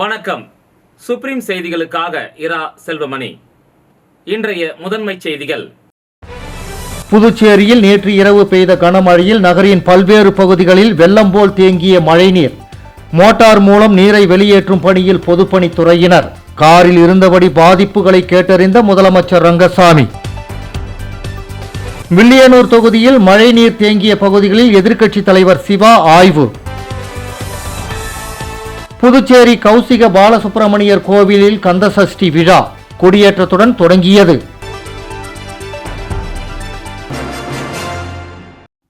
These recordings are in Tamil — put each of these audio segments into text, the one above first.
வணக்கம். சுப்ரீம் செய்திகளுக்காக இரா செல்வமணி. இன்றைய முதன்மை செய்திகள். புதுச்சேரியில் நேற்று இரவு பெய்த கனமழையில் நகரின் பல்வேறு பகுதிகளில் வெள்ளம் போல் தேங்கிய மழைநீர். மோட்டார் மூலம் நீரை வெளியேற்றும் பணியில் பொதுப்பணித்துறையினர். காரில் இருந்தபடி பாதிப்புகளை கேட்டறிந்த முதலமைச்சர் ரங்கசாமி. வில்லியனூர் தொகுதியில் மழைநீர் தேங்கிய பகுதிகளில் எதிர்க்கட்சித் தலைவர் சிவா ஆய்வு. புதுச்சேரி கௌசிக பாலசுப்பிரமணியர் கோவிலில் கந்தசஷ்டி விழா கொடியேற்றத்துடன் தொடங்கியது.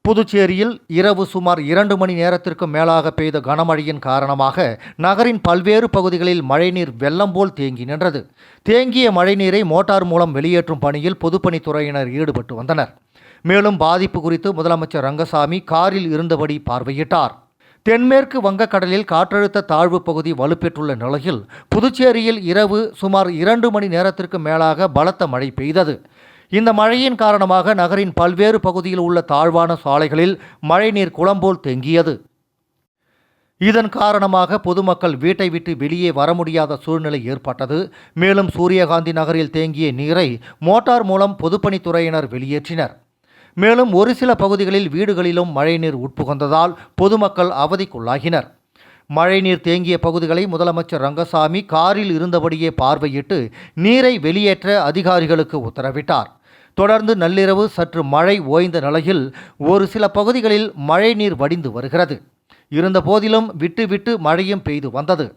புதுச்சேரியில் இரவு சுமார் 2 மணி நேரத்திற்கு மேலாக பெய்த கனமழையின் காரணமாக நகரின் பல்வேறு பகுதிகளில் மழைநீர் வெள்ளம் போல் தேங்கி நின்றது. தேங்கிய மழைநீரை மோட்டார் மூலம் வெளியேற்றும் பணியில் பொதுப்பணித்துறையினர் ஈடுபட்டு வந்தனர். மேலும் பாதிப்பு குறித்து முதலமைச்சர் ரங்கசாமி காரில் இருந்தபடி பார்வையிட்டார். தென்மேற்கு வங்கக்கடலில் காற்றழுத்த தாழ்வு பகுதி வலுப்பெற்றுள்ள நிலையில் புதுச்சேரியில் இரவு சுமார் 2 மணி நேரத்திற்கு மேலாக பலத்த மழை பெய்தது. இந்த மழையின் காரணமாக நகரின் பல்வேறு பகுதியில் உள்ள தாழ்வான சாலைகளில் மழைநீர் குளம்போல் தேங்கியது. இதன் காரணமாக பொதுமக்கள் வீட்டை விட்டு வெளியே வர முடியாத சூழ்நிலை ஏற்பட்டது. மேலும் சூரியகாந்தி நகரில் தேங்கிய நீரை மோட்டார் மூலம் பொதுப்பணித்துறையினர் வெளியேற்றினர். மேலும் ஒரு சில பகுதிகளில் வீடுகளிலும் மழைநீர் உட்புகுந்ததால் பொதுமக்கள் அவதிக்குள்ளாகினர். மழைநீர் தேங்கிய பகுதிகளை முதலமைச்சர் ரங்கசாமி காரில் இருந்தபடியே பார்வையிட்டு நீரை வெளியேற்ற அதிகாரிகளுக்கு உத்தரவிட்டார். தொடர்ந்து நள்ளிரவு சற்று மழை ஓய்ந்த நிலையில் ஒரு சில பகுதிகளில் மழைநீர் வடிந்து வருகிறது. இருந்த போதிலும் விட்டு விட்டு மழையும் பெய்து வந்தது.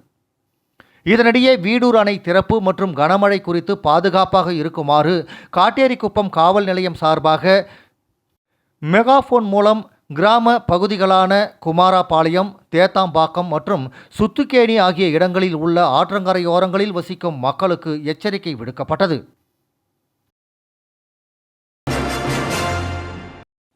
இதனிடையே வீடூர் அணை திறப்பு மற்றும் கனமழை குறித்து பாதுகாப்பாக இருக்குமாறு காட்டேரிக்குப்பம் காவல் நிலையம் சார்பாக மெகாஃபோன் மூலம் கிராம பகுதிகளான குமாராபாளையம், தேத்தாம்பாக்கம் மற்றும் சுத்துக்கேணி ஆகிய இடங்களில் உள்ள ஆற்றங்கரையோரங்களில் வசிக்கும் மக்களுக்கு எச்சரிக்கை விடுக்கப்பட்டது.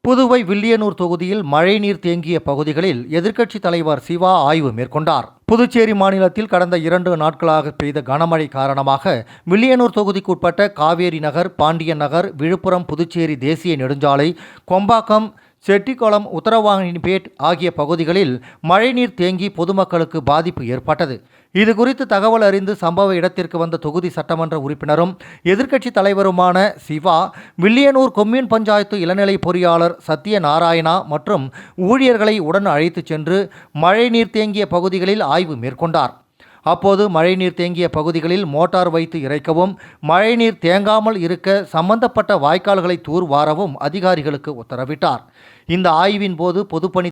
புதுவை வில்லியனூர் தொகுதியில் மழைநீர் தேங்கிய பகுதிகளில் எதிர்க்கட்சித் தலைவர் சிவா ஆய்வு மேற்கொண்டார். புதுச்சேரி மாநிலத்தில் கடந்த 2 நாட்களாக பெய்த கனமழை காரணமாக வில்லியனூர் தொகுதிக்குட்பட்ட காவேரி நகர், பாண்டியன் நகர், விழுப்புரம் புதுச்சேரி தேசிய நெடுஞ்சாலை, கொம்பாக்கம், செட்டிக்குளம், உத்தரவாணிப்பேட் ஆகிய பகுதிகளில் மழைநீர் தேங்கி பொதுமக்களுக்கு பாதிப்பு ஏற்பட்டது. இது குறித்து தகவல் அறிந்து சம்பவ இடத்திற்கு வந்த தொகுதி சட்டமன்ற உறுப்பினரும் எதிர்க்கட்சித் தலைவருமான சிவா, வில்லியனூர் கொம்யூன் பஞ்சாயத்து இளநிலை பொறியாளர் சத்யநாராயணா மற்றும் ஊழியர்களை உடன் அழைத்துச் சென்று மழைநீர் தேங்கிய பகுதிகளில் ஆய்வு மேற்கொண்டார். அப்போது மழைநீர் தேங்கிய பகுதிகளில் மோட்டார் வைத்து இறைக்கவும், மழைநீர் தேங்காமல் இருக்க சம்பந்தப்பட்ட வாய்க்கால்களை தூர்வாரவும் அதிகாரிகளுக்கு உத்தரவிட்டார். இந்த ஆய்வின் போது பொதுப்பணித்துறை